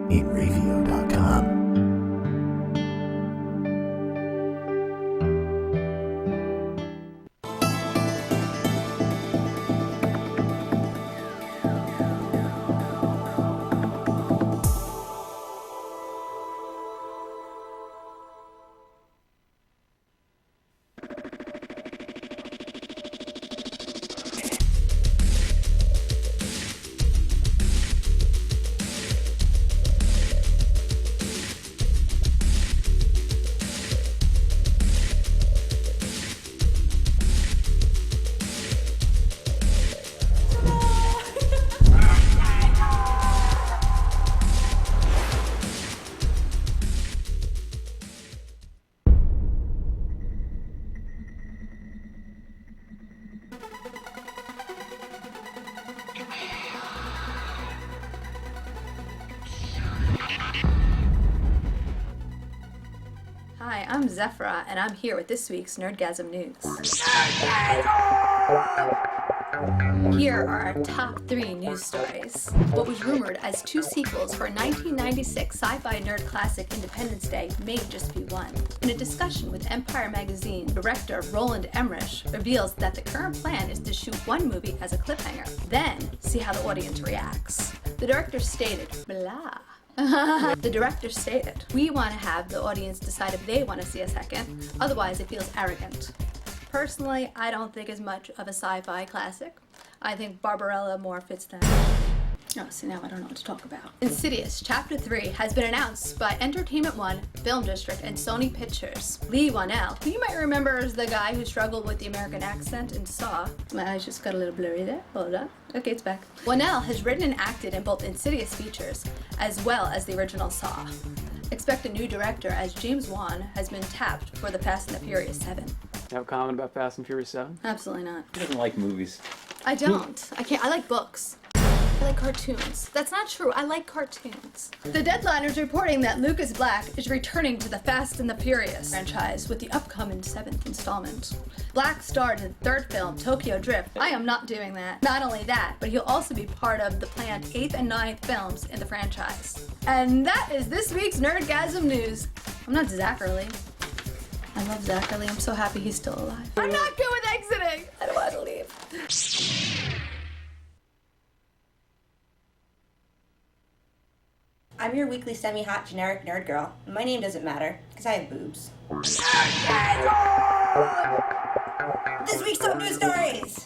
8radio.com. Hi, I'm Zephra, and I'm here with this week's Nerdgasm news. Here are our top 3 news stories. What was rumored as 2 sequels for 1996 sci-fi nerd classic Independence Day may just be one. In a discussion with Empire magazine, director Roland Emmerich reveals that the current plan is to shoot one movie as a cliffhanger, then see how the audience reacts. The director stated, blah. The director stated, "We want to have the audience decide if they want to see a second, otherwise it feels arrogant." Personally, I don't think it's much of a sci-fi classic. I think Barbarella more fits that. Oh, see, now I don't know what to talk about. Insidious Chapter 3 has been announced by Entertainment One, Film District, and Sony Pictures. Lee Whannell, who you might remember as the guy who struggled with the American accent in Saw. My eyes just got a little blurry there. Hold on. Okay, it's back. Whannell has written and acted in both Insidious features, as well as the original Saw. Expect a new director, as James Wan has been tapped for the Fast and the Furious 7. You have a comment about Fast and Furious 7? Absolutely not. He doesn't like movies. I don't. I can't. I like books. I like cartoons. That's not true. I like cartoons. The Deadline is reporting that Lucas Black is returning to the Fast and the Furious franchise with the upcoming 7th installment. Black starred in the 3rd film, Tokyo Drift. I am not doing that. Not only that, but he'll also be part of the planned 8th and 9th films in the franchise. And that is this week's Nerdgasm news. I'm not Zachary. I love Zachary. I'm so happy he's still alive. I'm not good with exiting. I don't want to leave. I'm your weekly semi-hot generic nerd girl. My name doesn't matter, because I have boobs. This week's top news stories!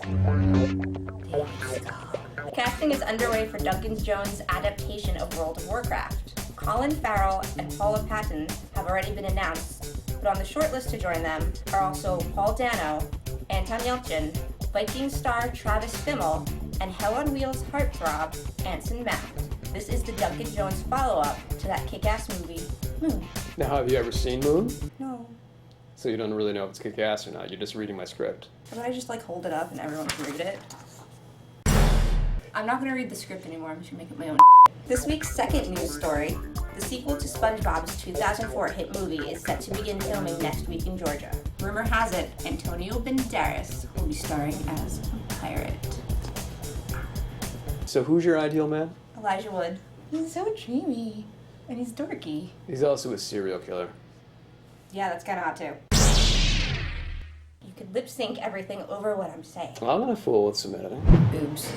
Casting is underway for Duncan Jones' adaptation of World of Warcraft. Colin Farrell and Paula Patton have already been announced, but on the shortlist to join them are also Paul Dano, Anton Yelchin, Viking star Travis Fimmel, and Hell on Wheels heartthrob Anson Mount. This is the Duncan Jones follow-up to that kick-ass movie, Moon. Now, have you ever seen Moon? No. So you don't really know if it's kick-ass or not. You're just reading my script. How about I just hold it up and everyone can read it? I'm not gonna read the script anymore. I'm just gonna make it my own. This week's second news story, the sequel to SpongeBob's 2004 hit movie is set to begin filming next week in Georgia. Rumor has it, Antonio Banderas will be starring as a pirate. So who's your ideal man? Elijah Wood. He's so dreamy. And he's dorky. He's also a serial killer. Yeah, that's kinda hot too. You could lip sync everything over what I'm saying. Well, I'm not a fool with some editing. Boobs.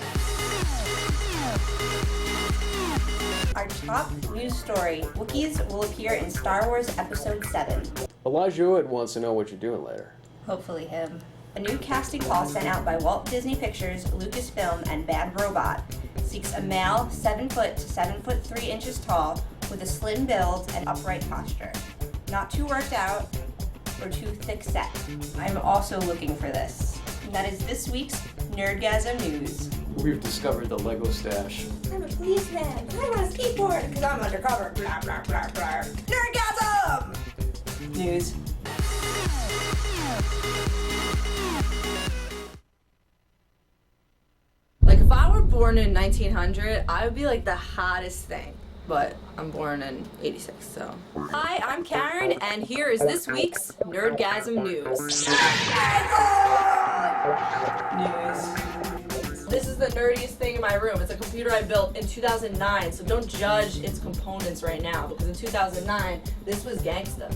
Our top news story, Wookiees will appear in Star Wars Episode 7. Elijah Wood wants to know what you're doing later. Hopefully him. A new casting call sent out by Walt Disney Pictures, Lucasfilm, and Bad Robot seeks a male 7 foot to 7 foot 3 inches tall with a slim build and upright posture. Not too worked out or too thick set. I'm also looking for this. And that is this week's Nerdgasm news. We've discovered the Lego stash. I'm a policeman. I'm on a skateboard because I'm undercover. Blah, blah, blah, blah. Nerdgasm! News. Like, if I were born in 1900, I would be like the hottest thing. But I'm born in 86, so. Hi, I'm Karen, and here is this week's Nerdgasm news. News. This is the nerdiest thing in my room. It's a computer I built in 2009, so don't judge its components right now, because in 2009, this was gangsta.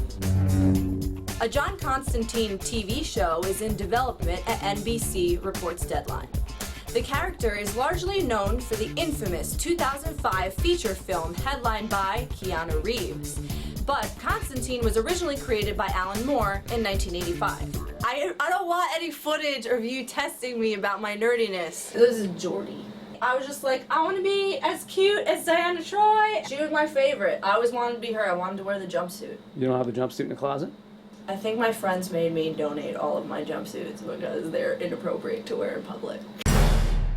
A John Constantine TV show is in development at NBC, reports Deadline. The character is largely known for the infamous 2005 feature film headlined by Keanu Reeves. But Constantine was originally created by Alan Moore in 1985. I don't want any footage of you testing me about my nerdiness. This is Jordy. I was just like, I want to be as cute as Diana Troy. She was my favorite. I always wanted to be her. I wanted to wear the jumpsuit. You don't have a jumpsuit in the closet? I think my friends made me donate all of my jumpsuits because they're inappropriate to wear in public.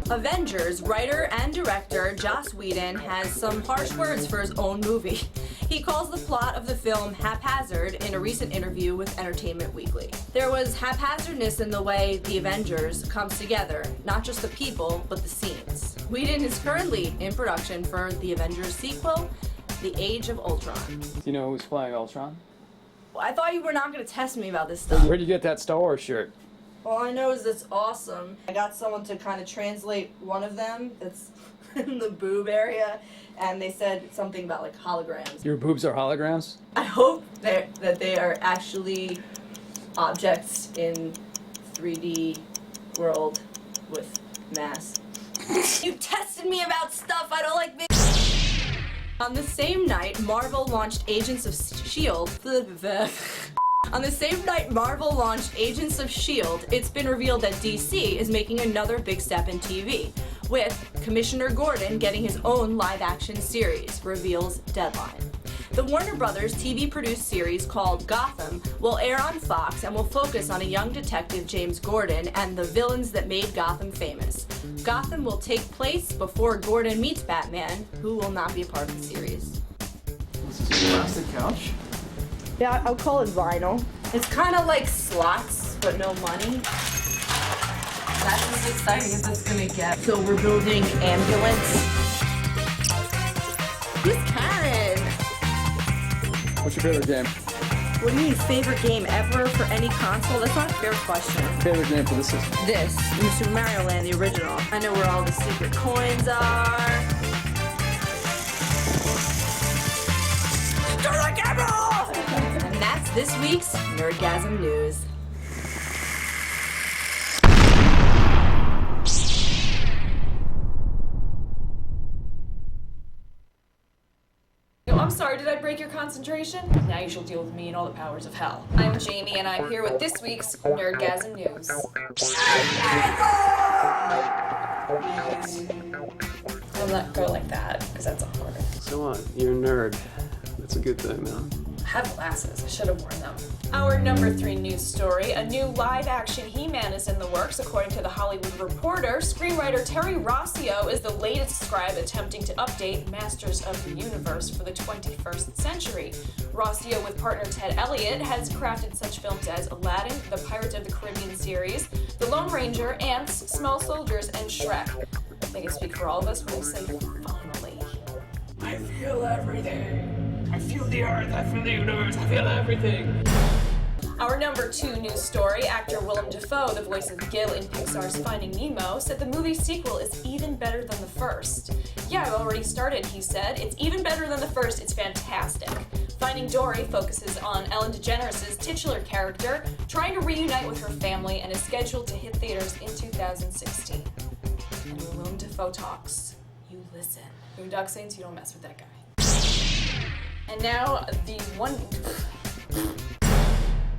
Avengers writer and director Joss Whedon has some harsh words for his own movie. He calls the plot of the film haphazard in a recent interview with Entertainment Weekly. There was haphazardness in the way the Avengers comes together, not just the people, but the scenes. Whedon is currently in production for the Avengers sequel, The Age of Ultron. Do you know who's playing Ultron? Well, I thought you were not going to test me about this stuff. Where'd you get that Star Wars shirt? All I know is it's awesome. I got someone to kind of translate one of them that's in the boob area, and they said something about like holograms. Your boobs are holograms? I hope that they are actually objects in 3D world with mass. You tested me about stuff I don't like. On the same night, Marvel launched Agents of S.H.I.E.L.D. On the same night Marvel launched Agents of S.H.I.E.L.D., it's been revealed that DC is making another big step in TV, with Commissioner Gordon getting his own live-action series, reveals Deadline. The Warner Brothers TV-produced series called Gotham will air on Fox and will focus on a young detective, James Gordon, and the villains that made Gotham famous. Gotham will take place before Gordon meets Batman, who will not be a part of the series. This is a plastic couch. Yeah, I'll call it vinyl. It's kind of like slots, but no money. That's as exciting as it's gonna get. So we're building ambulance. Who's Karen? What's your favorite game? What do you mean, favorite game ever for any console? That's not a fair question. Favorite game for this system? This, in Super Mario Land, the original. I know where all the secret coins are. Turn the camera on! And that's this week's Nerdgasm News. I'm sorry, did I break your concentration? Now you shall deal with me and all the powers of hell. I'm Jamie, and I'm here with this week's Nerdgasm News. I'll not go like that, because that's awkward. So what? You're a nerd. That's a good thing, man. I have glasses. I should have worn them. Our number 3 news story, a new live-action He-Man is in the works. According to The Hollywood Reporter, screenwriter Terry Rossio is the latest scribe attempting to update Masters of the Universe for the 21st century. Rossio, with partner Ted Elliott, has crafted such films as Aladdin, the Pirates of the Caribbean series, The Lone Ranger, Ants, Small Soldiers, and Shrek. They can speak for all of us when we say finally. I feel everything. I feel the earth, I feel the universe, I feel everything. Our number 2 news story, actor Willem Dafoe, the voice of Gil in Pixar's Finding Nemo, said the movie's sequel is even better than the first. Yeah, I've already started, he said. It's even better than the first, it's fantastic. Finding Dory focuses on Ellen DeGeneres' titular character trying to reunite with her family and is scheduled to hit theaters in 2016. And when Willem Dafoe talks, you listen. Boondock Saints, you don't mess with that guy. And now, the one...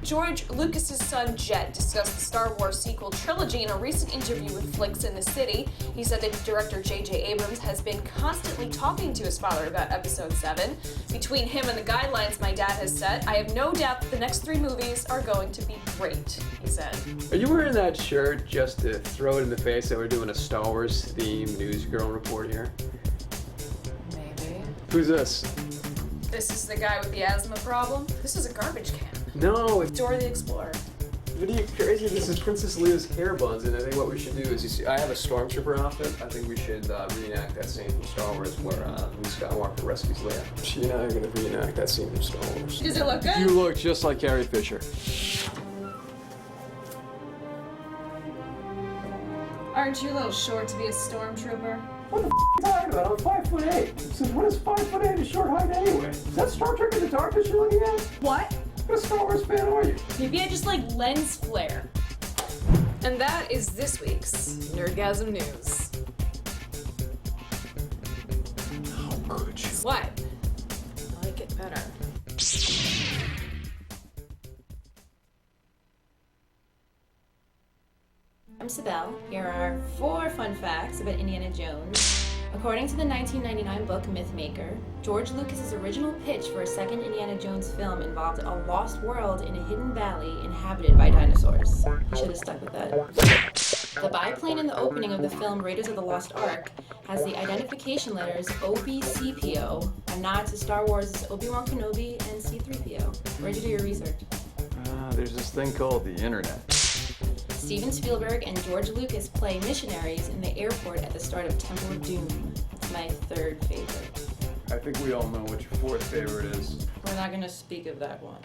George Lucas's son Jet discussed the Star Wars sequel trilogy in a recent interview with Flicks in the City. He said that director J.J. Abrams has been constantly talking to his father about Episode 7. Between him and the guidelines my dad has set, I have no doubt that the next 3 movies are going to be great, he said. Are you wearing that shirt just to throw it in the face that we're doing a Star Wars themed newsgirl report here? Maybe. Who's this? This is the guy with the asthma problem? This is a garbage can. No, it's Dora the Explorer. What are you crazy? This is Princess Leia's hair buns, and I think what we should do is, you see, I have a Stormtrooper outfit. I think we should reenact that scene from Star Wars where Luke Skywalker rescues Leia. She and I are going to reenact that scene from Star Wars. Does it look good? You look just like Carrie Fisher. All Aren't you a little short to be a stormtrooper? What the f*** are you talking about? I'm 5'8". Since when is 5'8" a short height anyway? Is that Star Trek in the Darkness you're looking at? What? What Star Wars fan are you? Maybe I just like lens flare. And that is this week's Nerdgasm News. How could you? What? I like it better. I'm Sibel. Here are 4 fun facts about Indiana Jones. According to the 1999 book Mythmaker, George Lucas's original pitch for a second Indiana Jones film involved a lost world in a hidden valley inhabited by dinosaurs. He should have stuck with that. The biplane in the opening of the film Raiders of the Lost Ark has the identification letters OBCPO, a nod to Star Wars' Obi-Wan Kenobi and C-3PO. Where'd you do your research? There's this thing called the internet. Steven Spielberg and George Lucas play missionaries in the airport at the start of Temple of Doom. It's my 3rd favorite. I think we all know what your 4th favorite is. We're not gonna speak of that one.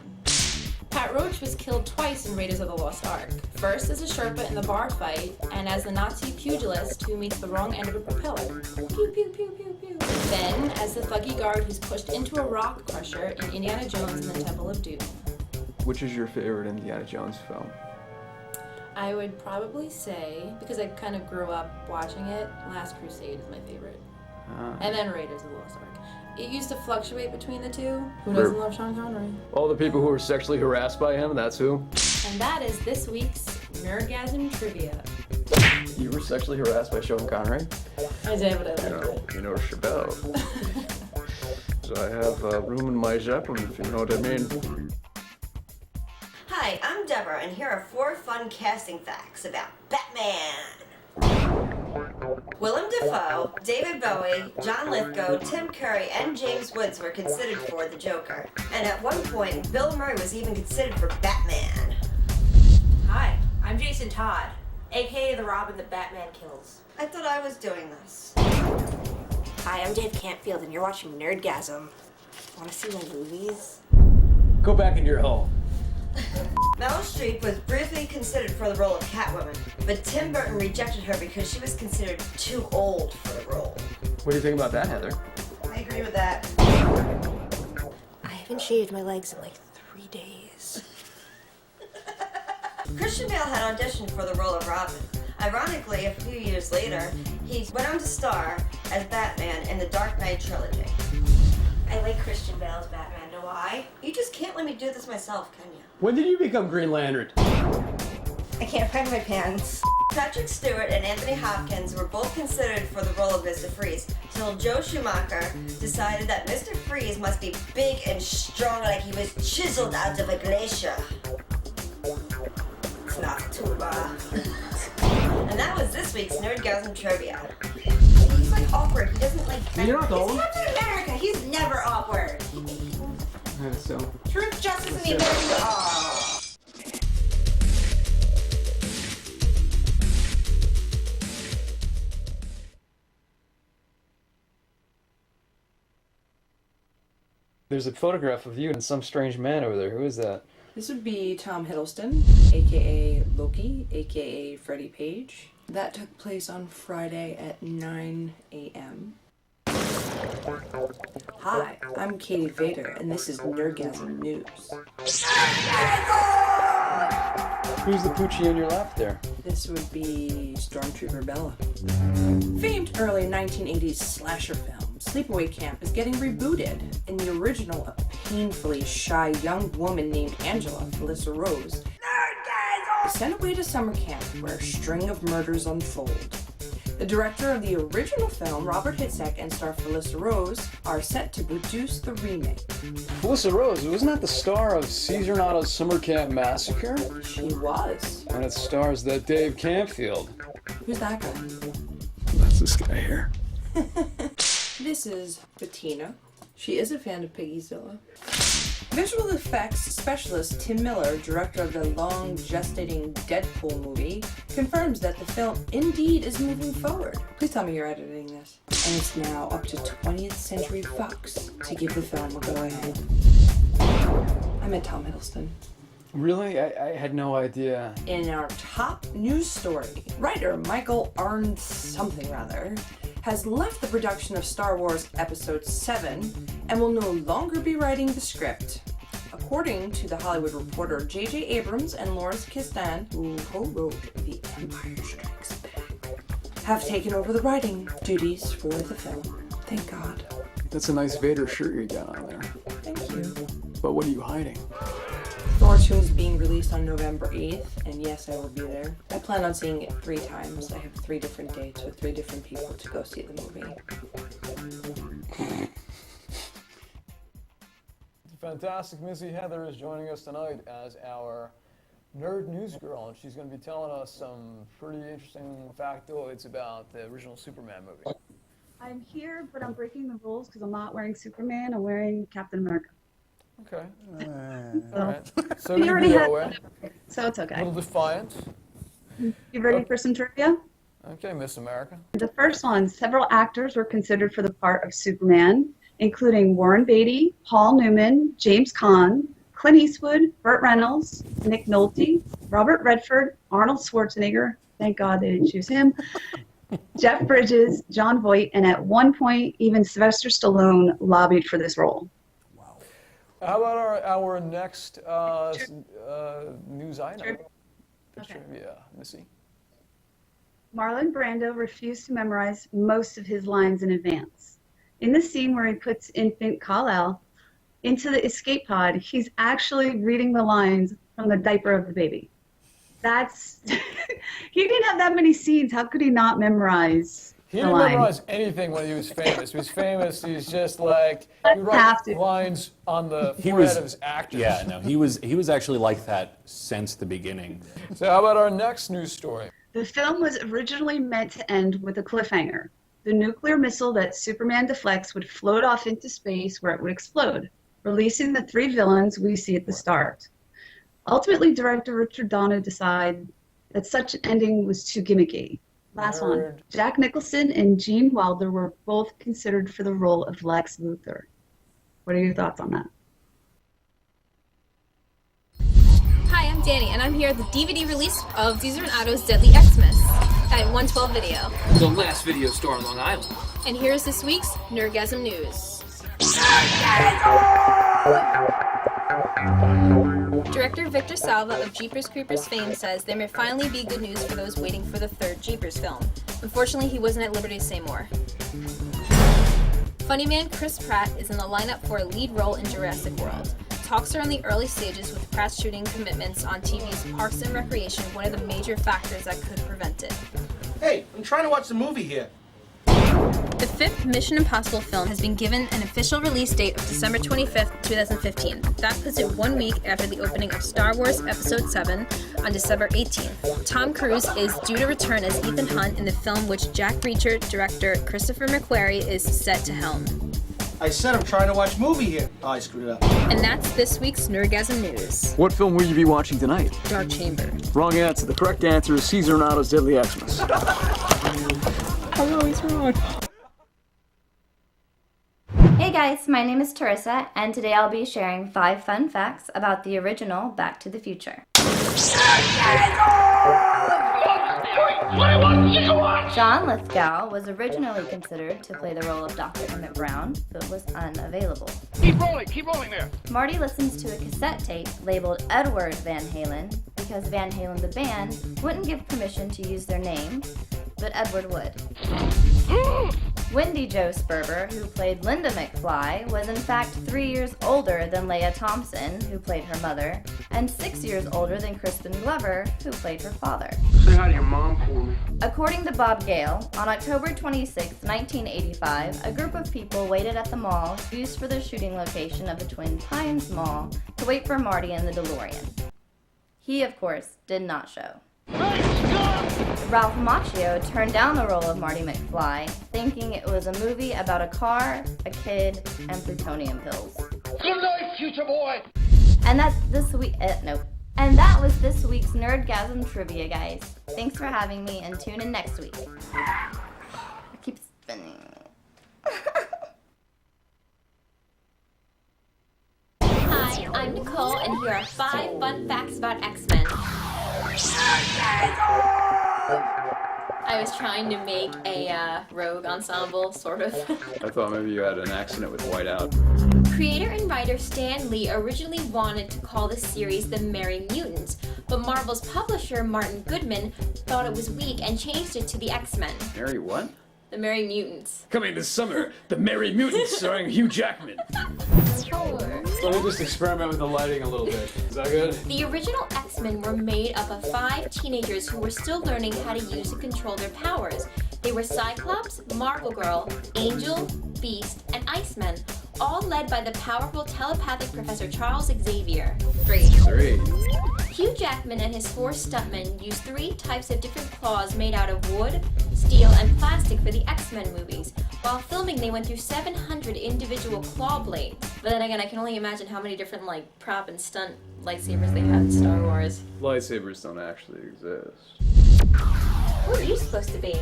Pat Roach was killed twice in Raiders of the Lost Ark. First as a Sherpa in the bar fight, and as the Nazi pugilist who meets the wrong end of a propeller. Pew, pew, pew, pew, pew. Then as the thuggy guard who's pushed into a rock crusher in Indiana Jones and the Temple of Doom. Which is your favorite Indiana Jones film? I would probably say, because I kind of grew up watching it, Last Crusade is my favorite. And then Raiders of the Lost Ark. It used to fluctuate between the two. Who doesn't love Sean Connery? All the people who were sexually harassed by him, that's who? And that is this week's Nerdgasm Trivia. You were sexually harassed by Sean Connery? I did, but I liked it. You know Chabelle. So I have room in my Zeppelin, if you know what I mean. Hi, I'm Deborah, and here are 4 fun casting facts about Batman. Willem Dafoe, David Bowie, John Lithgow, Tim Curry, and James Woods were considered for the Joker. And at one point, Bill Murray was even considered for Batman. Hi, I'm Jason Todd, aka the Robin that Batman kills. I thought I was doing this. Hi, I'm Dave Cantfield, and you're watching Nerdgasm. Want to see my movies? Go back into your hole. Meryl Streep was briefly considered for the role of Catwoman, but Tim Burton rejected her because she was considered too old for the role. What do you think about that, Heather? I agree with that. I haven't shaved my legs in like 3 days. Christian Bale had auditioned for the role of Robin. Ironically, a few years later, he went on to star as Batman in the Dark Knight trilogy. I like Christian Bale's Batman, do I? You just can't let me do this myself, can you? When did you become Green Lantern? I can't find my pants. Patrick Stewart and Anthony Hopkins were both considered for the role of Mr. Freeze, till Joe Schumacher decided that Mr. Freeze must be big and strong like he was chiseled out of a glacier. It's not too bad. And that was this week's Nerdgasm Trivia. He's like awkward. He doesn't like... You're not old. He's Captain America. He's never awkward. So... Truth, justice, and the American... Oh. There's a photograph of you and some strange man over there. Who is that? This would be Tom Hiddleston, aka Loki, aka Freddie Page. That took place on Friday at 9 a.m. Hi, I'm Katie Vader, and this is Nerdgasm News. Who's the poochie on your left there? This would be Stormtrooper Bella. Famed early 1980s slasher film, Sleepaway Camp is getting rebooted. In the original, a painfully shy young woman named Angela, Felissa Rose, is sent away to summer camp where a string of murders unfold. The director of the original film, Robert Hitzek, and star Felissa Rose are set to produce the remake. Felissa Rose, wasn't that the star of Caesar Nada's Summer Camp Massacre? She was. And it stars that Dave Campfield. Who's that guy? That's this guy here. This is Bettina. She is a fan of Peggyzilla. Visual effects specialist Tim Miller, director of the long gestating Deadpool movie, confirms that the film indeed is moving forward. Please tell me you're editing this. And it's now up to 20th Century Fox to give the film a go-ahead. I met Tom Hiddleston. Really? I had no idea. In our top news story, writer Michael Arndt something rather has left the production of Star Wars Episode 7 and will no longer be writing the script. According to The Hollywood Reporter, J.J. Abrams and Lawrence Kasdan, who co-wrote The Empire Strikes Back, have taken over the writing duties for the film. Thank God. That's a nice Vader shirt you got on there. Thank you. But what are you hiding? Thor 2 is being released on November 8th, and yes, I will be there. I plan on seeing it 3 times. I have 3 different dates with 3 different people to go see the movie. Fantastic Missy Heather is joining us tonight as our nerd news girl, and she's going to be telling us some pretty interesting factoids about the original Superman movie. I'm here, but I'm breaking the rules because I'm not wearing Superman. I'm wearing Captain America. Okay. So, All right. So we you already had away. So it's A okay. little defiant. You ready for some trivia? Okay, Miss America. The first one, several actors were considered for the part of Superman, including Warren Beatty, Paul Newman, James Caan, Clint Eastwood, Burt Reynolds, Nick Nolte, Robert Redford, Arnold Schwarzenegger, thank God they didn't choose him, Jeff Bridges, Jon Voight, and at one point, even Sylvester Stallone lobbied for this role. How about our next news item? Okay. Yeah, Missy. Marlon Brando refused to memorize most of his lines in advance. In the scene where he puts infant Kal-El into the escape pod, he's actually reading the lines from the diaper of the baby. That's he didn't have that many scenes. How could he not memorize He the didn't line? memorize anything when he was famous. He was famous. He's just like he writes lines on the forehead of his actors. Yeah, no, he was actually like that since the beginning. So how about our next news story? The film was originally meant to end with a cliffhanger. The nuclear missile that Superman deflects would float off into space where it would explode, releasing the 3 villains we see at the start. Ultimately, director Richard Donner decided that such an ending was too gimmicky. Last one. Jack Nicholson and Gene Wilder were both considered for the role of Lex Luthor. What are your thoughts on that? Hi, I'm Danny, and I'm here at the DVD release of Caesar and Otto's Deadly Xmas at 112 Video. The last video store on Long Island. And here's this week's Nerdgasm News. Director Victor Salva of Jeepers Creepers fame says there may finally be good news for those waiting for the 3rd Jeepers film. Unfortunately, he wasn't at liberty to say more. Funny man Chris Pratt is in the lineup for a lead role in Jurassic World. Talks are in the early stages, with Pratt's shooting commitments on TV's Parks and Recreation one of the major factors that could prevent it. Hey, I'm trying to watch the movie here. The 5th Mission Impossible film has been given an official release date of December 25th, 2015. That puts it 1 week after the opening of Star Wars Episode 7 on December 18th. Tom Cruise is due to return as Ethan Hunt in the film, which Jack Reacher director Christopher McQuarrie is set to helm. I said I'm trying to watch a movie here. Oh, I screwed it up. And that's this week's Nerdgasm News. What film will you be watching tonight? Dark Chamber. Wrong answer. The correct answer is Caesar and Otto's Deadly Xmas. I'm always wrong. Hey guys, my name is Teresa, and today I'll be sharing 5 fun facts about the original Back to the Future. John Lithgow was originally considered to play the role of Dr. Emmett Brown, but was unavailable. Keep rolling there. Marty listens to a cassette tape labeled Edward Van Halen because Van Halen the band wouldn't give permission to use their name, but Edward would. Wendy Jo Sperber, who played Linda McFly, was in fact 3 years older than Leia Thompson, who played her mother, and 6 years older than Crispin Glover, who played her father. Say hi to your mom for me. According to Bob Gale, on October 26, 1985, a group of people waited at the mall used for the shooting location of the Twin Pines Mall to wait for Marty in the DeLorean. He, of course, did not show. Ralph Macchio turned down the role of Marty McFly, thinking it was a movie about a car, a kid, and plutonium pills. Good night, future boy. And that's this week. And that was this week's Nerdgasm trivia, guys. Thanks for having me, and tune in next week. I keep spinning. Hi, I'm Nicole, and here are 5 fun facts about X-Men. I was trying to make a rogue ensemble, sort of. I thought maybe you had an accident with whiteout. Creator and writer Stan Lee originally wanted to call the series The Merry Mutants, but Marvel's publisher Martin Goodman thought it was weak and changed it to The X-Men. Mary what? The Merry Mutants. Coming this summer, The Merry Mutants starring Hugh Jackman. Let me just experiment with the lighting a little bit. Is that good? The original X-Men were made up of 5 teenagers who were still learning how to use and control their powers. They were Cyclops, Marvel Girl, Angel, Beast, and Iceman, all led by the powerful telepathic Professor Charles Xavier. 3. Hugh Jackman and his 4 stuntmen used 3 types of different claws made out of wood, steel, and plastic for the X-Men movies. While filming, they went through 700 individual claw blades. But then again, I can only imagine how many different prop and stunt lightsabers they have in Star Wars. Lightsabers don't actually exist. Who are you supposed to be?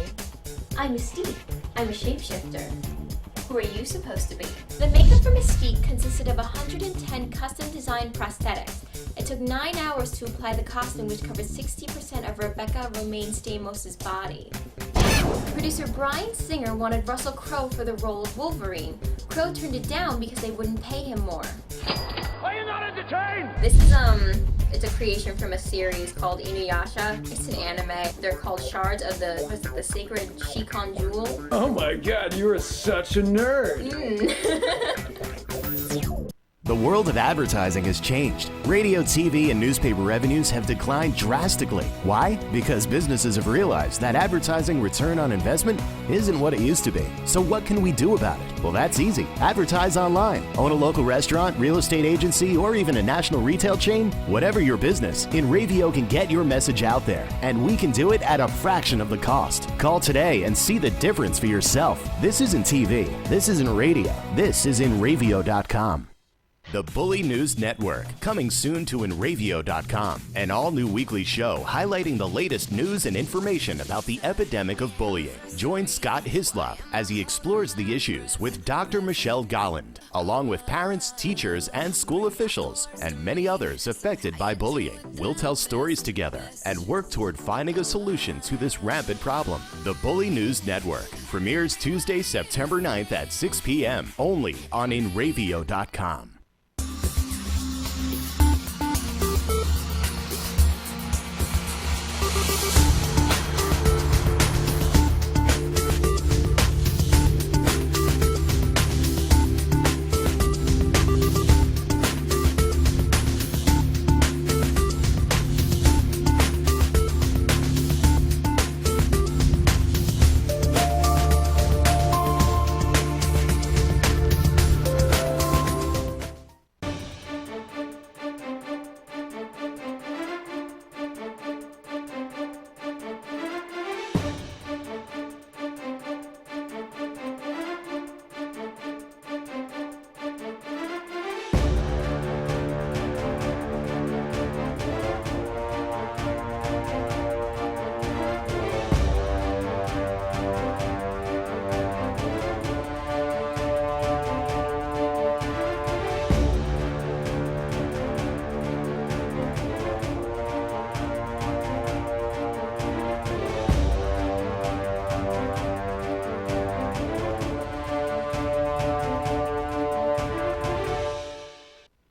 I'm Mystique. I'm a shapeshifter. Who are you supposed to be? The makeup for Mystique consisted of 110 custom-designed prosthetics. It took 9 hours to apply the costume, which covered 60% of Rebecca Romaine Stamos' body. Producer Bryan Singer wanted Russell Crowe for the role of Wolverine. Crowe turned it down because they wouldn't pay him more. Are you not entertained? This is, it's a creation from a series called Inuyasha. It's an anime. They're called shards of the sacred Shikon Jewel. Oh my god, you are such a nerd! The world of advertising has changed. Radio, TV, and newspaper revenues have declined drastically. Why? Because businesses have realized that advertising return on investment isn't what it used to be. So what can we do about it? Well, that's easy. Advertise online. Own a local restaurant, real estate agency, or even a national retail chain? Whatever your business, InRavio can get your message out there. And we can do it at a fraction of the cost. Call today and see the difference for yourself. This isn't TV. This isn't radio. This is InRavio.com. The Bully News Network, coming soon to InRavio.com, an all-new weekly show highlighting the latest news and information about the epidemic of bullying. Join Scott Hislop as he explores the issues with Dr. Michelle Golland, along with parents, teachers, and school officials, and many others affected by bullying. We'll tell stories together and work toward finding a solution to this rampant problem. The Bully News Network premieres Tuesday, September 9th at 6 p.m. only on InRavio.com.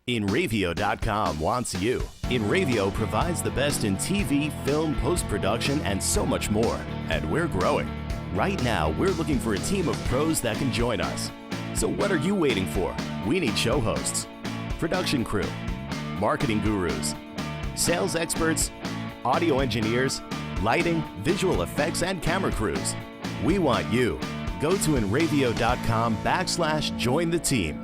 InRavio.com wants you. InRavio provides the best in TV, film, post-production, and so much more. And we're growing. Right now, we're looking for a team of pros that can join us. So what are you waiting for? We need show hosts, production crew, marketing gurus, sales experts, audio engineers, lighting, visual effects, and camera crews. We want you. Go to InRavio.com/join the team.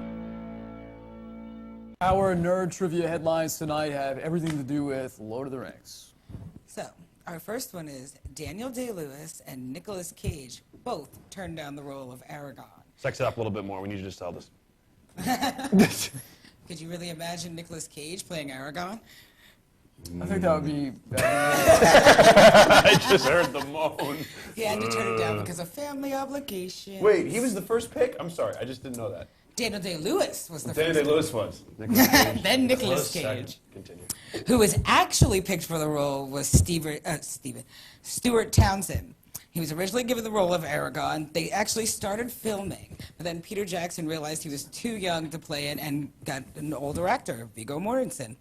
Our nerd trivia headlines tonight have everything to do with Lord of the Rings. So, our first one is Daniel Day-Lewis and Nicolas Cage both turned down the role of Aragorn. Sex it up a little bit more. We need you to tell this. Could you really imagine Nicolas Cage playing Aragorn? I think that would be... I just heard the moan. He had to turn it down because of family obligation. Wait, he was the first pick? I'm sorry, I just didn't know that. Daniel Day-Lewis was the Daniel first. Day-Lewis was. Then Nicolas Cage. Continue. Who was actually picked for the role was Stuart Townsend. He was originally given the role of Aragorn. They actually started filming, but then Peter Jackson realized he was too young to play it and got an older actor, Viggo Mortensen.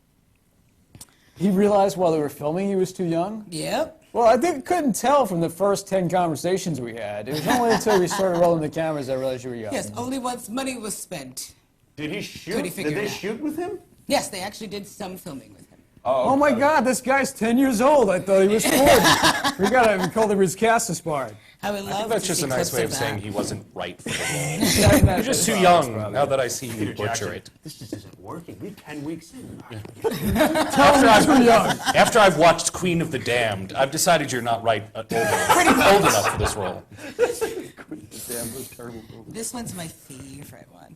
He realized while they were filming he was too young? Yep. Well, I couldn't tell from the first 10 conversations we had. It was only until we started rolling the cameras I realized you were young. Yes, only once money was spent. Did he shoot? Could he figure Did they it out. shoot with him? Yes, they actually did some filming with him. Oh my God, this guy's 10 years old. I thought he was 40. We called him his cast aspired. I would I love think that's to just see a nice clips way of of saying that. he wasn't right for the role. You're just too young, now that I see you Peter butcher Jackson, it. This just isn't working. We're 10 weeks in. After I've watched Queen of the Damned, I've decided you're not right old enough for this role. This one's my favorite one.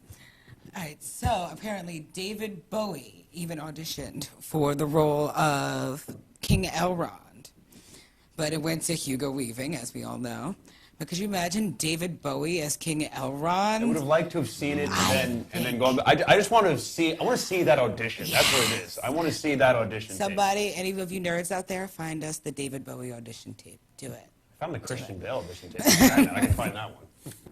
All right, so apparently David Bowie even auditioned for the role of King Elrond, but it went to Hugo Weaving, as we all know. But could you imagine David Bowie as King Elrond? I would have liked to have seen it and then gone. I just want to see. I want to see that audition. That's what it is. I want to see that audition. tape. Somebody, any of you nerds out there, find us the David Bowie audition tape. Do it. I found the Christian Bale audition tape. I can find that one.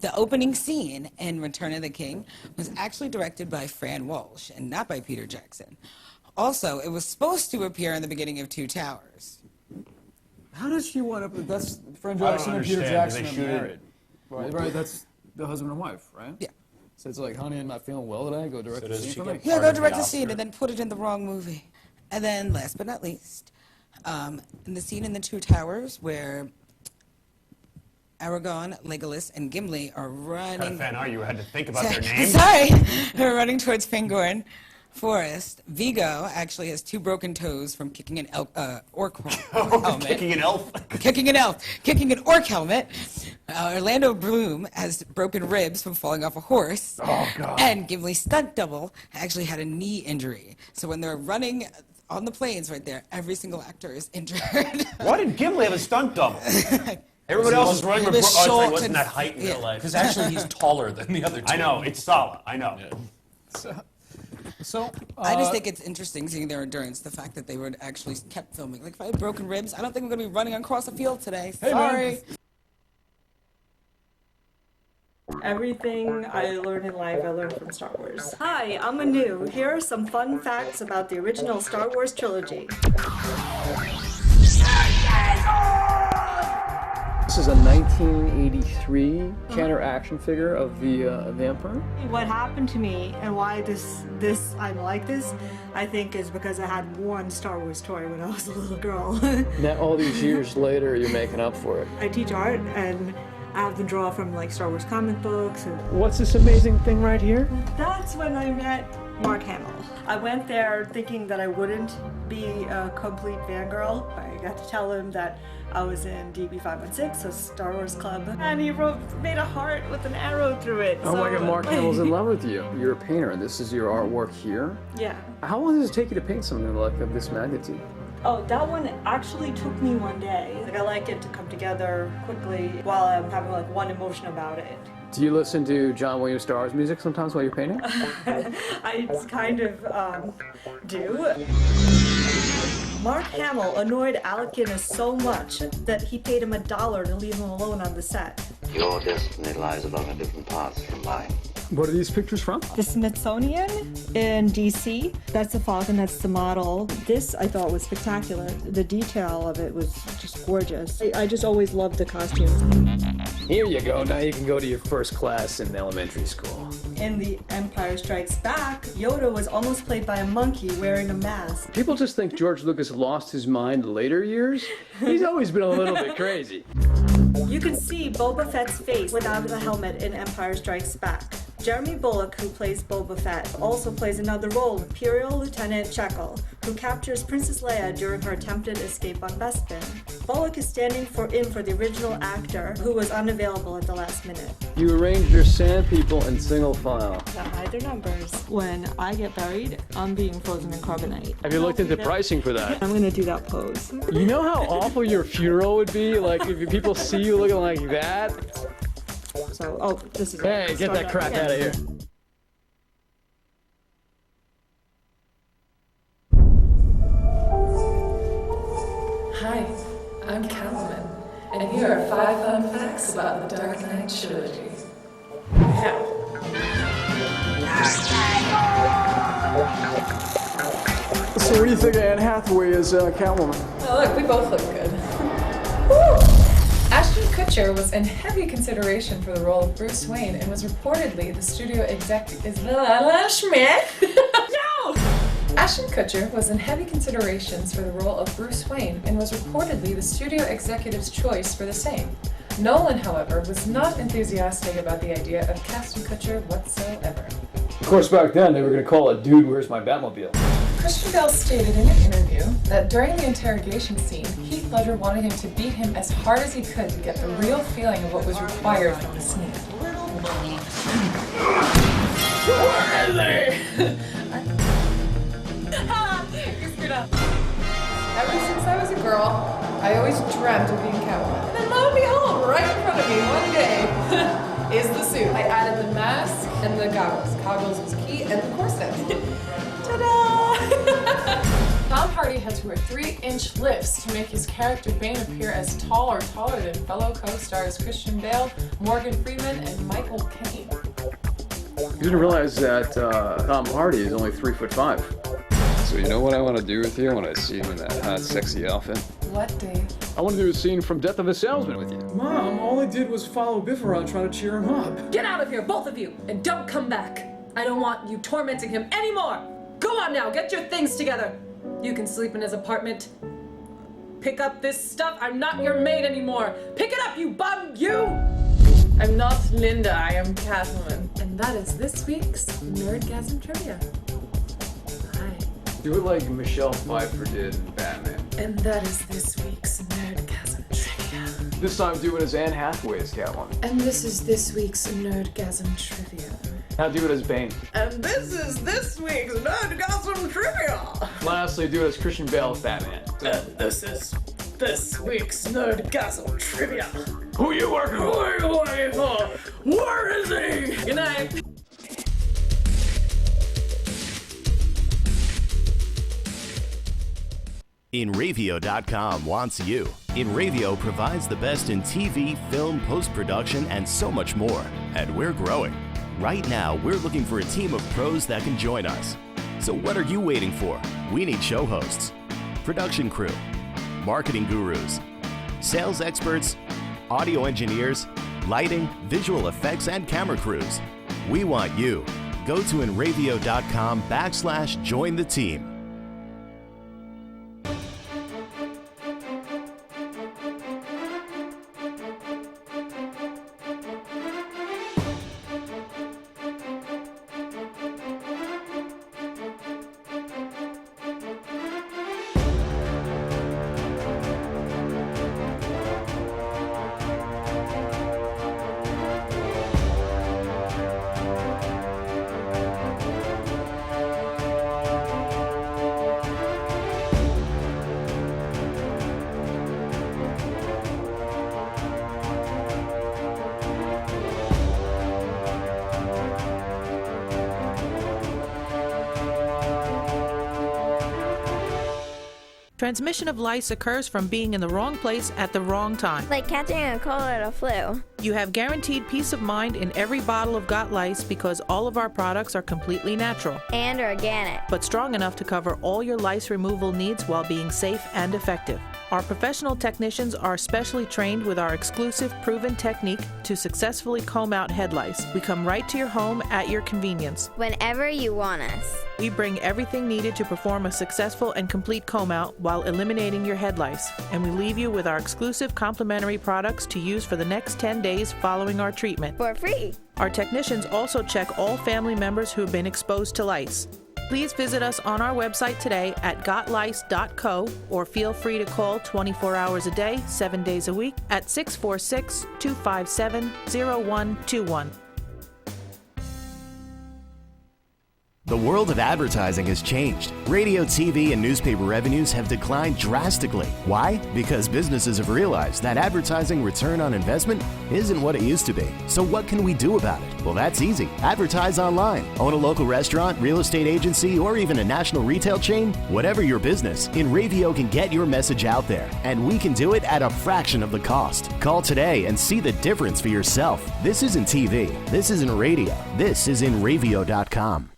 The opening scene in Return of the King was actually directed by Fran Walsh and not by Peter Jackson. Also, it was supposed to appear in the beginning of Two Towers. How does she wind up? That's Fran I don't Jackson and Peter understand. Jackson They are shoot it- married. Right, that's the husband and wife, right? Yeah. So it's like, honey, I'm not feeling well today. Go direct the scene for me. Yeah, go direct the scene and then put it in the wrong movie. And then, last but not least, in the scene in the Two Towers where Aragorn, Legolas, and Gimli are running. What kind of fan are you? I had to think about their names. Sorry, they're running towards Fangorn Forest. Vigo actually has 2 broken toes from kicking an orc helmet. Kicking an elf. Kicking an elf. Kicking an orc helmet. Orlando Bloom has broken ribs from falling off a horse. Oh, God. And Gimli's stunt double actually had a knee injury. So when they're running on the plains right there, every single actor is injured. Why did Gimli have a stunt double? Everybody else is running with. Oh, it wasn't that height in real life. Because actually he's taller than the other two. I know, it's solid. I know. So I just think it's interesting seeing their endurance, the fact that they were actually kept filming. Like, if I had broken ribs, I don't think I'm going to be running across the field today. Hey, Sorry. man. Everything I learned in life, I learned from Star Wars. Hi, I'm Anu. Here are some fun facts about the original Star Wars trilogy. This is a 1983 Kenner action figure of the Emperor. What happened to me and why this I'm like this, I think is because I had one Star Wars toy when I was a little girl. Now, all these years later, you're making up for it. I teach art and I have them draw from like Star Wars comic books. And What's this amazing thing right here? that's when I met Mark Hamill. I went there thinking that I wouldn't be a complete fangirl. I got to tell him that I was in DB516, a Star Wars club, and he made a heart with an arrow through it. Oh my so- God, Mark Hamill's in love with you. You're a painter, and this is your artwork here? Yeah. How long does it take you to paint something like of this magnitude? Oh, that one actually took me one day. Like, I like it to come together quickly while I'm having like one emotion about it. Do you listen to John Williams Starr's music sometimes while you're painting? I kind of do. Mark Hamill annoyed Alec Guinness so much that he paid him $1 to leave him alone on the set. Your destiny lies along a different path from mine. What are these pictures from? The Smithsonian in DC. That's the Falcon, that's the model. This I thought was spectacular. The detail of it was just gorgeous. I just always loved the costumes. Here you go. Now you can go to your first class in elementary school. In The Empire Strikes Back, Yoda was almost played by a monkey wearing a mask. People just think George Lucas lost his mind later years. He's always been a little bit crazy. You can see Boba Fett's face without the helmet in Empire Strikes Back. Jeremy Bulloch, who plays Boba Fett, also plays another role, Imperial Lieutenant Chekhel, who captures Princess Leia during her attempted escape on Bespin. Bulloch is standing in for the original actor, who was unavailable at the last minute. You arranged your sand people in single file. Now hide their numbers. When I get buried, I'm being frozen in carbonite. Have you looked into pricing for that? I'm gonna do that pose. You know how awful your funeral would be? Like, if people see you looking like that? So, oh, this is Hey, get that crap out of here. Here are 5 fun facts about the Dark Knight trilogy. So what do you think of Anne Hathaway as Catwoman? Oh, look, we both look good. Woo! Ashton Kutcher was in heavy consideration for the role of Bruce Wayne and was reportedly the studio executive. No! Ashton Kutcher was in heavy considerations for the role of Bruce Wayne and was reportedly the studio executive's choice for the same. Nolan, however, was not enthusiastic about the idea of casting Kutcher whatsoever. Of course, back then they were going to call it "Dude, Where's My Batmobile?" Christian Bale stated in an interview that during the interrogation scene, Heath Ledger wanted him to beat him as hard as he could to get the real feeling of what was required from the scene. Where is he? You screwed up. Ever since I was a girl, I always dreamt of being Catwoman. And then lo and behold, right in front of me one day is the suit. I added the mask and the goggles. Goggles was key and the corset. Ta-da! Tom Hardy had to wear 3-inch lifts to make his character Bane appear as tall or taller than fellow co-stars Christian Bale, Morgan Freeman, and Michael Caine. You didn't realize that Tom Hardy is only 3'5". So you know what I want to do with you when I see you in that hot, sexy outfit? What, Dave? I want to do a scene from Death of a Salesman with you. Mom, all I did was follow Biff around trying to cheer him up. Get out of here, both of you, and don't come back. I don't want you tormenting him anymore. Go on now, get your things together. You can sleep in his apartment. Pick up this stuff. I'm not your maid anymore. Pick it up, you bum, you! I'm not Linda, I am Catwoman. And that is this week's Nerdgasm Trivia. Do it like Michelle Pfeiffer did in Batman. And that is this week's Nerdgasm Trivia. This time do it as Anne Hathaway as Catwoman. And this is this week's Nerdgasm Trivia. Now do it as Bane. And this is this week's Nerdgasm Trivia. Lastly, do it as Christian Bale as Batman. And this is this week's Nerdgasm Trivia. Who you working for? Who are you working for? Where is he? Good night. InRavio.com wants you. InRavio provides the best in TV, film, post-production, and so much more. And we're growing. Right now, we're looking for a team of pros that can join us. So what are you waiting for? We need show hosts, production crew, marketing gurus, sales experts, audio engineers, lighting, visual effects, and camera crews. We want you. Go to InRavio.com/join the team. Transmission of lice occurs from being in the wrong place at the wrong time. Like catching a cold or a flu. You have guaranteed peace of mind in every bottle of Got Lice because all of our products are completely natural. And organic. But strong enough to cover all your lice removal needs while being safe and effective. Our professional technicians are specially trained with our exclusive proven technique to successfully comb out head lice. We come right to your home at your convenience. Whenever you want us. We bring everything needed to perform a successful and complete comb out while eliminating your head lice. And we leave you with our exclusive complimentary products to use for the next 10 days following our treatment. For free. Our technicians also check all family members who have been exposed to lice. Please visit us on our website today at gotlice.co or feel free to call 24 hours a day, 7 days a week at 646-257-0121. The world of advertising has changed. Radio, TV, and newspaper revenues have declined drastically. Why? Because businesses have realized that advertising return on investment isn't what it used to be. So what can we do about it? Well, that's easy. Advertise online. Own a local restaurant, real estate agency, or even a national retail chain? Whatever your business, InRavio can get your message out there. And we can do it at a fraction of the cost. Call today and see the difference for yourself. This isn't TV. This isn't radio. This is InRavio.com.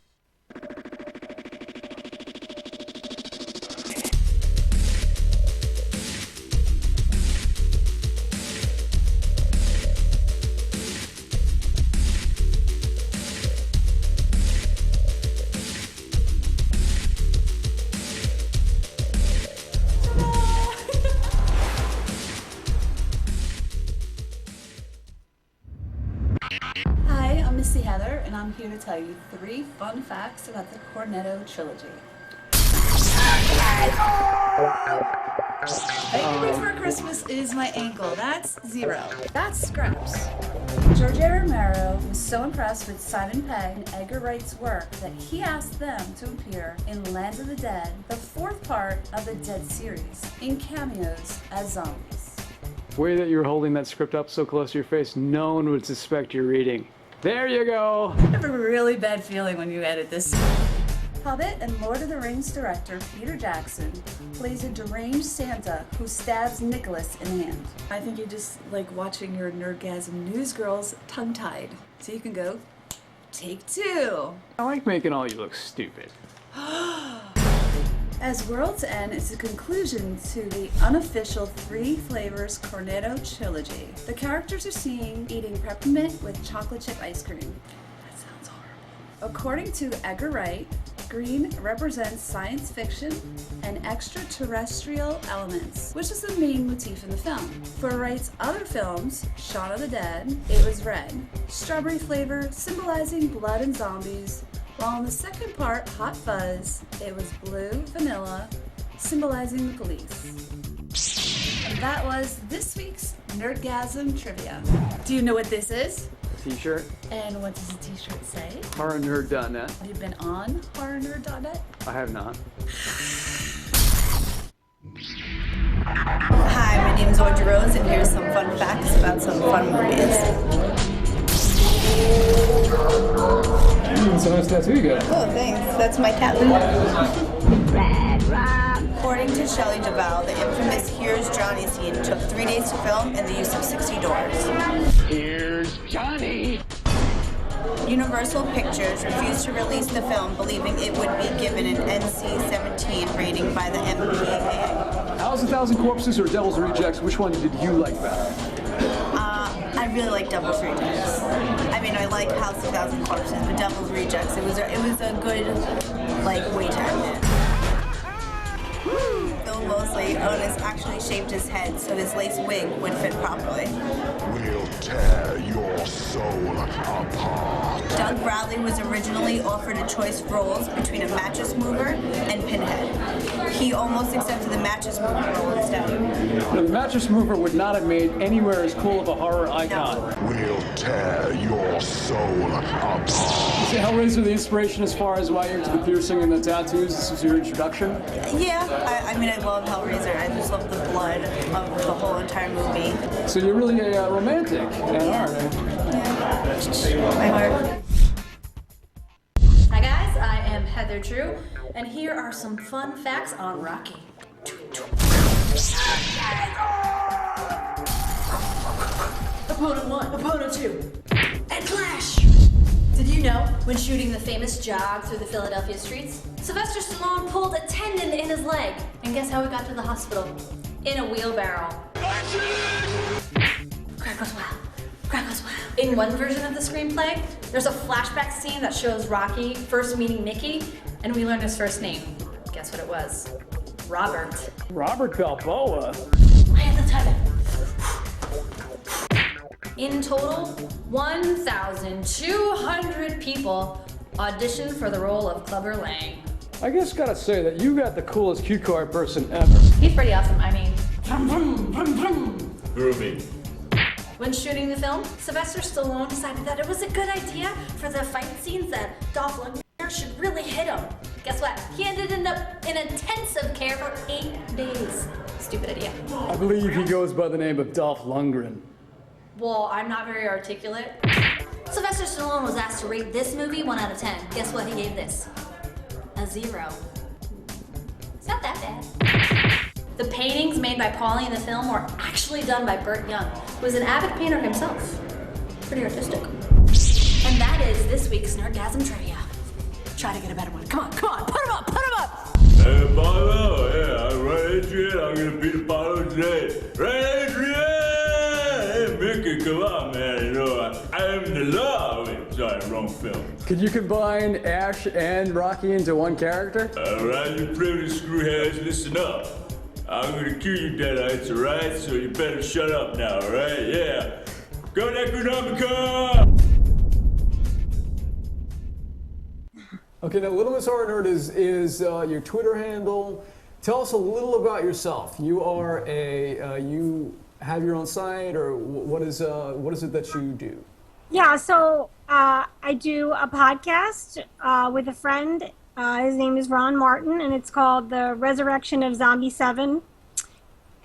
Heather, and I'm here to tell you 3 fun facts about the Cornetto trilogy. Baby for Christmas is my ankle. That's 0. That's scraps. George A. Romero was so impressed with Simon Pegg and Edgar Wright's work that he asked them to appear in Land of the Dead, the 4th part of the Dead series, in cameos as zombies. The way that you're holding that script up so close to your face, no one would suspect you're reading. There you go! I have a really bad feeling when you edit this. Hobbit and Lord of the Rings director Peter Jackson plays a deranged Santa who stabs Nicholas in the hand. I think you're just like watching your Nerdgasm newsgirls tongue-tied. So you can go, take 2. I like making all you look stupid. As World's End is the conclusion to the unofficial 3 flavors Cornetto trilogy, the characters are seen eating peppermint with chocolate chip ice cream. That sounds horrible. According to Edgar Wright, green represents science fiction and extraterrestrial elements, which is the main motif in the film. For Wright's other films, Shaun of the Dead, it was red, strawberry flavor symbolizing blood and zombies, while in the second part, Hot Fuzz, it was blue vanilla, symbolizing the police. And that was this week's Nerdgasm Trivia. Do you know what this is? T-shirt. And what does the t-shirt say? HorrorNerd.net. Have you been on HorrorNerd.net? I have not. Hi, my name is Audrey Rose, and here's some fun facts about some fun movies. That's a nice tattoo you got. Oh, thanks. That's my cat. According to Shelley Duvall, the infamous Here's Johnny scene took 3 days to film and the use of 60 doors. Here's Johnny! Universal Pictures refused to release the film, believing it would be given an NC-17 rating by the MPAA. House of Thousand Corpses or Devil's Rejects, which one did you like better? I really like Devil's Rejects. I mean, I like House of Thousand Corpses, but Devil's Rejects, it was a good, like, wait time. Bill Moseley, Otis actually shaved his head so his lace wig would fit properly. We'll tear your soul apart. Doug Bradley was originally offered a choice of roles between a mattress mover and Pinhead. He almost accepted the mattress mover role instead. The mattress mover would not have made anywhere as cool of a horror icon. We'll tear your soul apart. Is Hellraiser the inspiration as far as why you're into the piercing and the tattoos? This was your introduction? Yeah, I mean, I love Hellraiser. I just love the blood of the whole entire movie. So you're really a romantic at heart, eh? My heart. Hi guys, I am Heather Drew, and here are some fun facts on Rocky. Opponent 1, Opponent 2, and Clash! Did you know, when shooting the famous jog through the Philadelphia streets, Sylvester Stallone pulled a tendon in his leg, and guess how he got to the hospital? In a wheelbarrow. Crowd goes wild. Crowd goes wild. In one version of the screenplay, there's a flashback scene that shows Rocky first meeting Mickey, and we learned his first name. Guess what it was? Robert. Robert Balboa? I had the time. In total, 1,200 people auditioned for the role of Clubber Lang. I guess gotta say that you got the coolest cue card person ever. He's pretty awesome. I mean, vroom, vroom, vroom, vroom. Groovy. When shooting the film, Sylvester Stallone decided that it was a good idea for the fight scenes that Dolph Lundgren should really hit him. Guess what? He ended up in intensive care for 8 days. Stupid idea. I believe he goes by the name of Dolph Lundgren. Well, I'm not very articulate. Sylvester Stallone was asked to rate this movie 1 out of 10. Guess what he gave this? A 0. It's not that bad. The paintings made by Paulie in the film were actually done by Burt Young, who is an avid painter himself. Pretty artistic. And that is this week's Nerdgasm trivia. Try to get a better one. Come on, put him up, put him up! Hey, Apollo, yeah, I'm right, Adrian. I'm gonna beat Apollo today. Right, Adrian? Hey, Mickey, come on, man. You know, I am the law. Wait, sorry, wrong film. Could you combine Ash and Rocky into one character? All right, you primitive screwheads, listen up. I'm gonna kill you, deadites, all right? So you better shut up now, all right? Yeah. Go Necronomicon! Okay, now Little Miss Horror Nerd is your Twitter handle. Tell us a little about yourself. You are you have your own site, or what is it that you do? Yeah, so I do a podcast with a friend. His name is Ron Martin, and it's called The Resurrection of Zombie 7.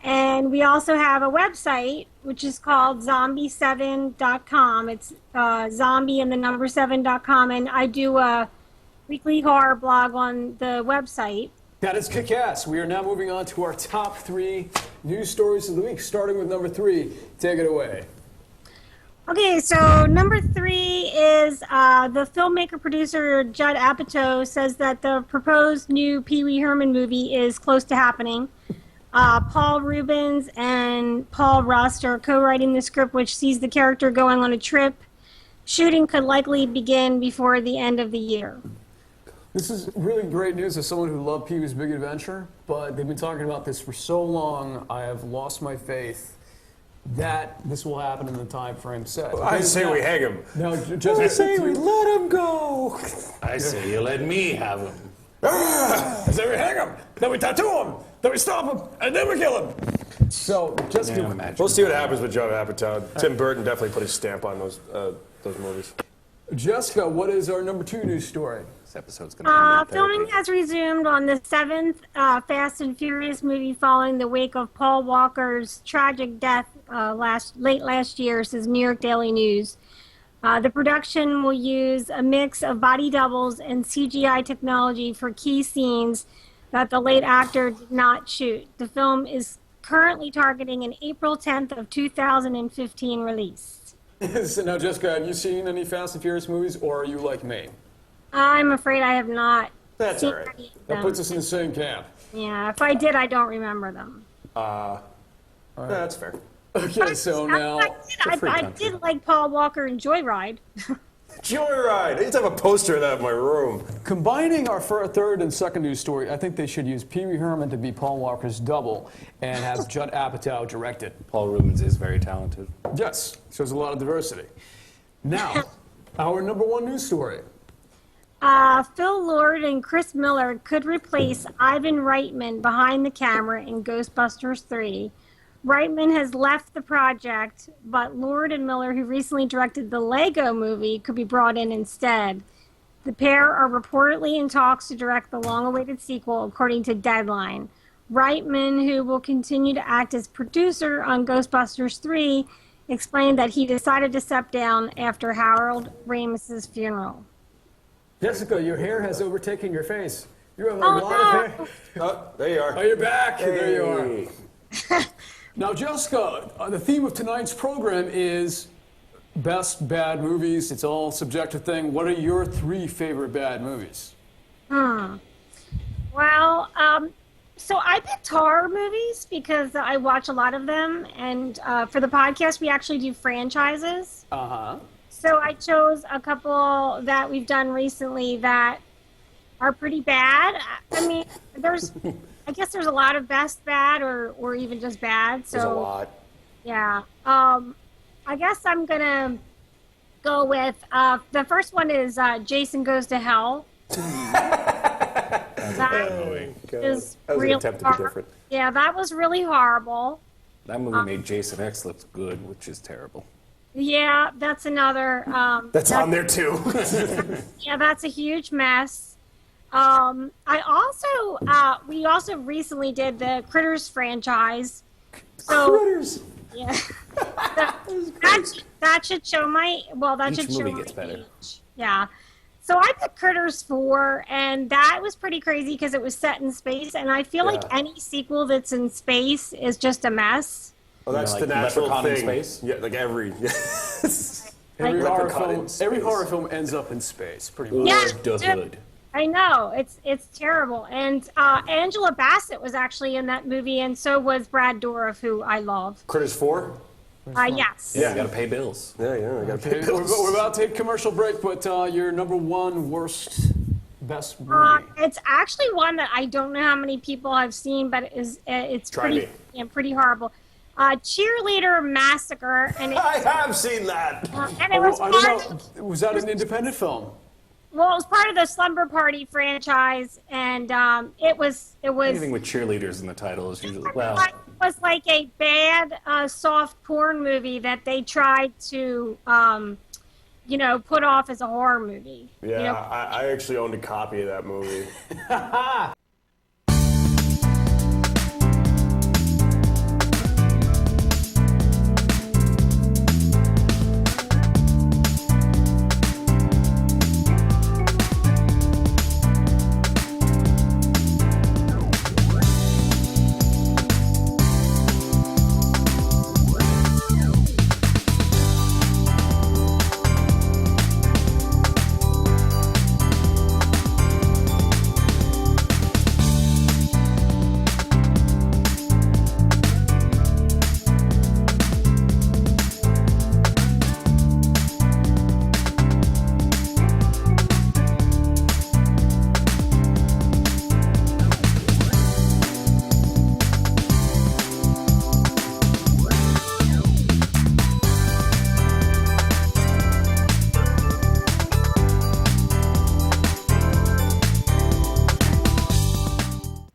And we also have a website, which is called zombie7.com. It's zombie and the number 7.com, and I do a weekly horror blog on the website. That is kick-ass. We are now moving on to our top 3 news stories of the week, starting with number 3. Take it away. Okay, so number 3 is the filmmaker-producer Judd Apatow says that the proposed new Pee Wee Herman movie is close to happening. Paul Rubens and Paul Rust are co-writing the script, which sees the character going on a trip. Shooting could likely begin before the end of the year. This is really great news as someone who loved Pee-wee's Big Adventure, but they've been talking about this for so long, I have lost my faith that this will happen in the time frame set. I say we hang him. No, I say we let him go. I say you let me have him. I say we hang him, then we tattoo him, then we stop him, and then we kill him. So, just we'll see what happens with Judd Apatow. Tim Burton definitely put his stamp on those movies. Jessica, what is our number 2 news story? This episode's going to Filming has resumed on the 7th Fast and Furious movie following the wake of Paul Walker's tragic death late last year, says New York Daily News. The production will use a mix of body doubles and CGI technology for key scenes that the late actor did not shoot. The film is currently targeting an April 10th of 2015 release. So now, Jessica, have you seen any Fast and Furious movies, or are you like me? I'm afraid I have not. That's seen all right. any of That them. puts us in the same camp. Yeah, if I did, I don't remember them. That's fair. Okay, so now... I did like Paul Walker in Joyride. Joyride! I used to have a poster of that in my room. Combining our third and second news story, I think they should use Pee Wee Herman to be Paul Walker's double and have Judd Apatow direct it. Paul Rubens is very talented. Yes, shows a lot of diversity. Now, our number 1 news story. Phil Lord and Chris Miller could replace Ivan Reitman behind the camera in Ghostbusters 3. Reitman has left the project, but Lord and Miller, who recently directed the Lego movie, could be brought in instead. The pair are reportedly in talks to direct the long-awaited sequel, according to Deadline. Reitman, who will continue to act as producer on Ghostbusters 3, explained that he decided to step down after Harold Ramis's funeral. Jessica, your hair has overtaken your face. You have a lot of hair. Oh, there you are. Oh, you're back. Hey. There you are. Now, Jessica, the theme of tonight's program is best bad movies. It's all subjective thing. What are your 3 favorite bad movies? Well, so I picked horror movies because I watch a lot of them, and for the podcast, we actually do franchises. Uh-huh. So I chose a couple that we've done recently that are pretty bad. I mean, I guess there's a lot of best bad or even just bad. So, there's a lot. Yeah. I guess I'm going to go with, the first one is Jason Goes to Hell. That was an attempt to be different. Yeah, that was really horrible. That movie made Jason X look good, which is terrible. Yeah, that's another. That's on there too. Yeah, that's a huge mess. We also recently did the Critters franchise. So, Critters. Yeah. that should show my. Well, that Each should show movie my gets better. age. Yeah. So I picked Critters 4, and that was pretty crazy because it was set in space, and I feel like any sequel that's in space is just a mess. Oh, that's like the natural Leprechaun thing. in space? Yeah, like every. Every Leprechaun in horror film ends up in space, pretty much. Yeah, the hood. I know, it's terrible. And Angela Bassett was actually in that movie, and so was Brad Dourif, who I love. Critters 4? Yes. Yeah, you gotta pay bills. Yeah, I gotta pay Okay, bills. we're about to take commercial break, but your number one worst, best movie. It's actually one that I don't know how many people have seen, but it's pretty horrible. Cheerleader Massacre, and I have seen that. And it was Was that an independent film? Well, it was part of the Slumber Party franchise, and it was. Anything with cheerleaders in the title is usually It was like a bad soft porn movie that they tried to, put off as a horror movie. Yeah, I actually owned a copy of that movie.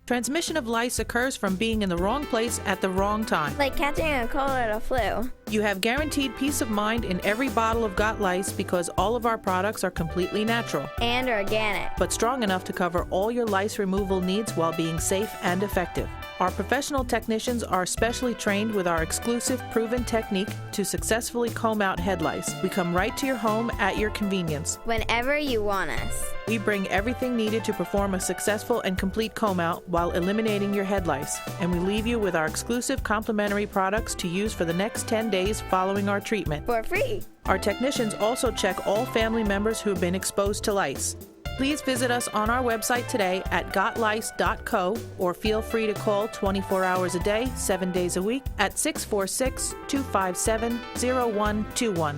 Transmission of lice occurs from being in the wrong place at the wrong time. Like catching a cold or a flu. You have guaranteed peace of mind in every bottle of Got Lice because all of our products are completely natural. And organic. But strong enough to cover all your lice removal needs while being safe and effective. Our professional technicians are specially trained with our exclusive proven technique to successfully comb out head lice. We come right to your home at your convenience. Whenever you want us. We bring everything needed to perform a successful and complete comb out while eliminating your head lice. And we leave you with our exclusive complimentary products to use for the next 10 days following our treatment. For free. Our technicians also check all family members who have been exposed to lice. Please visit us on our website today at gotlice.co or feel free to call 24 hours a day, 7 days a week at 646-257-0121.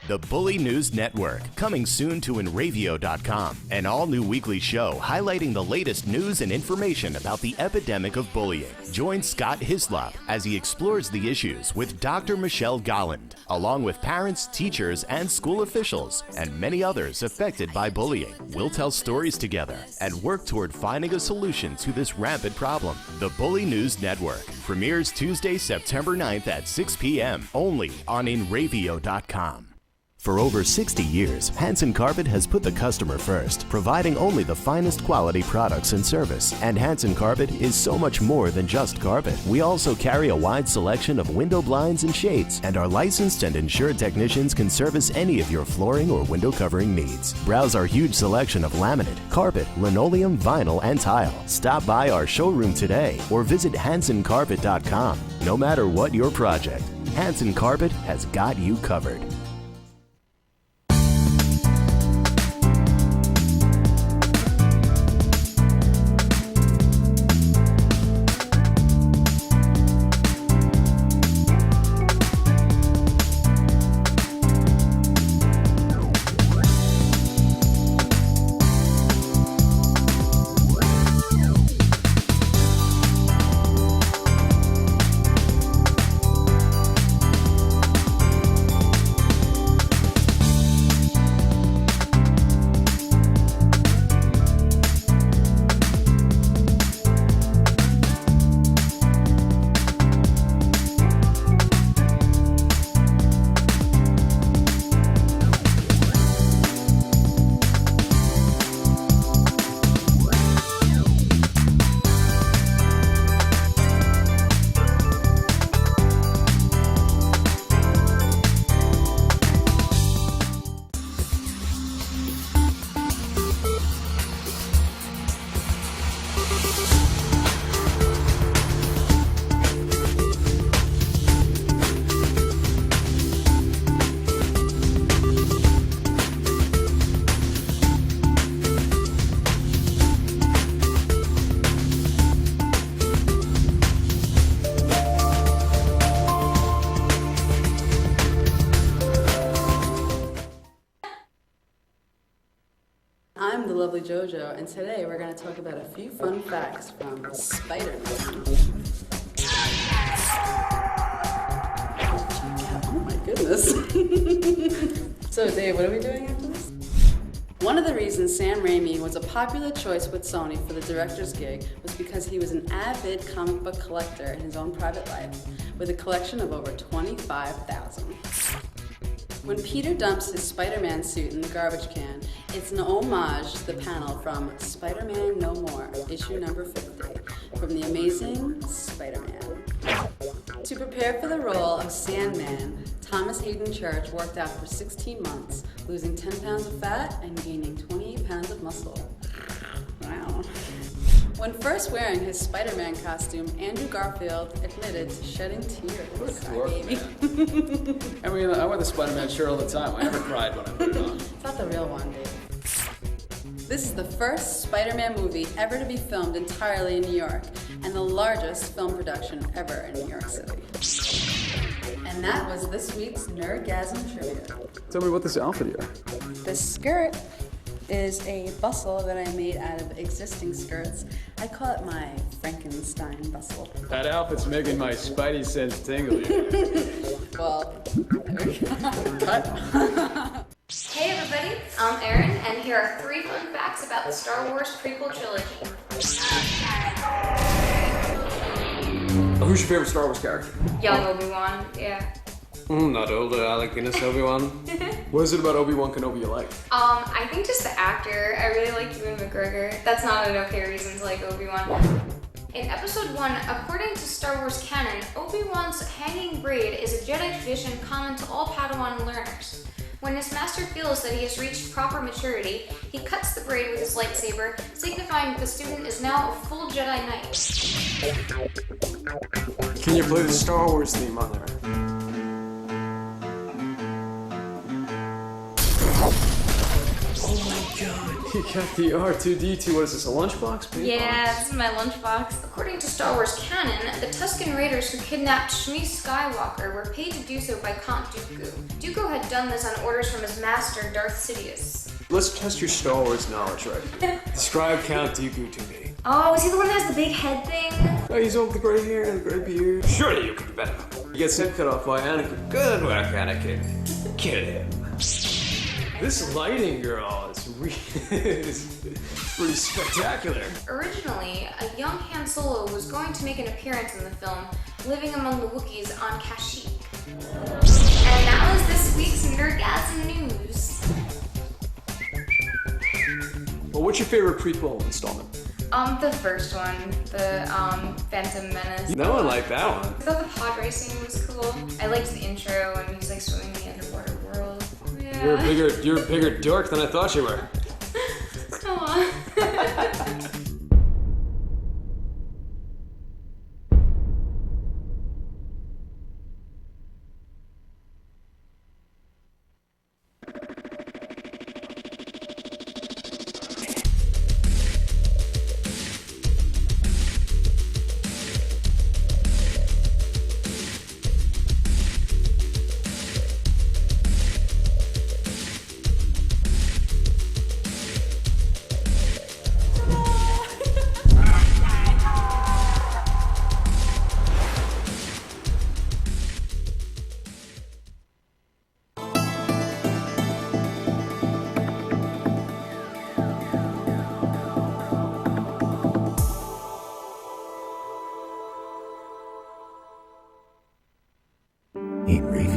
The Bully News Network, coming soon to Enravio.com, an all-new weekly show highlighting the latest news and information about the epidemic of bullying. Join Scott Hislop as he explores the issues with Dr. Michelle Golland, along with parents, teachers, and school officials, and many others affected by bullying. We'll tell stories together and work toward finding a solution to this rampant problem. The Bully News Network premieres Tuesday, September 9th at 6 p.m. only on Enravio.com. For over 60 years, Hansen Carpet has put the customer first, providing only the finest quality products and service. And Hansen Carpet is so much more than just carpet. We also carry a wide selection of window blinds and shades, and our licensed and insured technicians can service any of your flooring or window covering needs. Browse our huge selection of laminate, carpet, linoleum, vinyl, and tile. Stop by our showroom today or visit HansenCarpet.com. No matter what your project, Hansen Carpet has got you covered. I'm the lovely JoJo, and today we're going to talk about a few fun facts from Spider-Man. Oh my goodness. So Dave, what are we doing after this? One of the reasons Sam Raimi was a popular choice with Sony for the director's gig was because he was an avid comic book collector in his own private life, with a collection of over 25,000. When Peter dumps his Spider-Man suit in the garbage can, it's an homage to the panel from Spider-Man No More, issue number 50, from The Amazing Spider-Man. To prepare for the role of Sandman, Thomas Hayden Church worked out for 16 months, losing 10 pounds of fat and gaining 28 pounds of muscle. Wow. When first wearing his Spider-Man costume, Andrew Garfield admitted to shedding tears. What a dork, man. I mean, I wear the Spider-Man shirt all the time. I never cried when I put it on. It's not the real one, Dave. This is the first Spider-Man movie ever to be filmed entirely in New York, and the largest film production ever in New York City. And that was this week's Nerdgasm Trivia. Tell me about this outfit here. This skirt is a bustle that I made out of existing skirts. I call it my Frankenstein bustle. That outfit's making my spidey sense tingle. Well, there we go. Cut. Hey everybody, I'm Erin, and here are 3 fun facts about the Star Wars prequel trilogy. Who's your favorite Star Wars character? Young Obi-Wan, yeah. Not older Alec Guinness Obi-Wan. What is it about Obi-Wan Kenobi you like? I think just the actor. I really like Ewan McGregor. That's not an okay reason to like Obi-Wan. In Episode 1, according to Star Wars canon, Obi-Wan's hanging braid is a Jedi tradition common to all Padawan learners. When his master feels that he has reached proper maturity, he cuts the braid with his lightsaber, signifying that the student is now a full Jedi Knight. Can you play the Star Wars theme on there? Oh my god, you got the R2-D2, what is this, a lunchbox? Yeah, this is my lunchbox. According to Star Wars canon, the Tusken Raiders who kidnapped Shmi Skywalker were paid to do so by Count Dooku. Dooku had done this on orders from his master, Darth Sidious. Let's test your Star Wars knowledge right here. Describe Count Dooku to me. Oh, is he the one that has the big head thing? Oh, he's old with the gray hair and the gray beard. Surely you could be better. He gets head cut off by Anakin. Good work, Anakin. Kill him. This lighting, girl, is pretty spectacular. Originally, a young Han Solo was going to make an appearance in the film, living among the Wookiees on Kashyyyk. And that was this week's Nerdgasm news. Well, what's your favorite prequel installment? The first one, the Phantom Menace. No one liked that one. I thought the pod racing was cool. I liked the intro when he was like swimming in the underwater world. Yeah. You're a bigger dork than I thought you were. Come on. Enrique.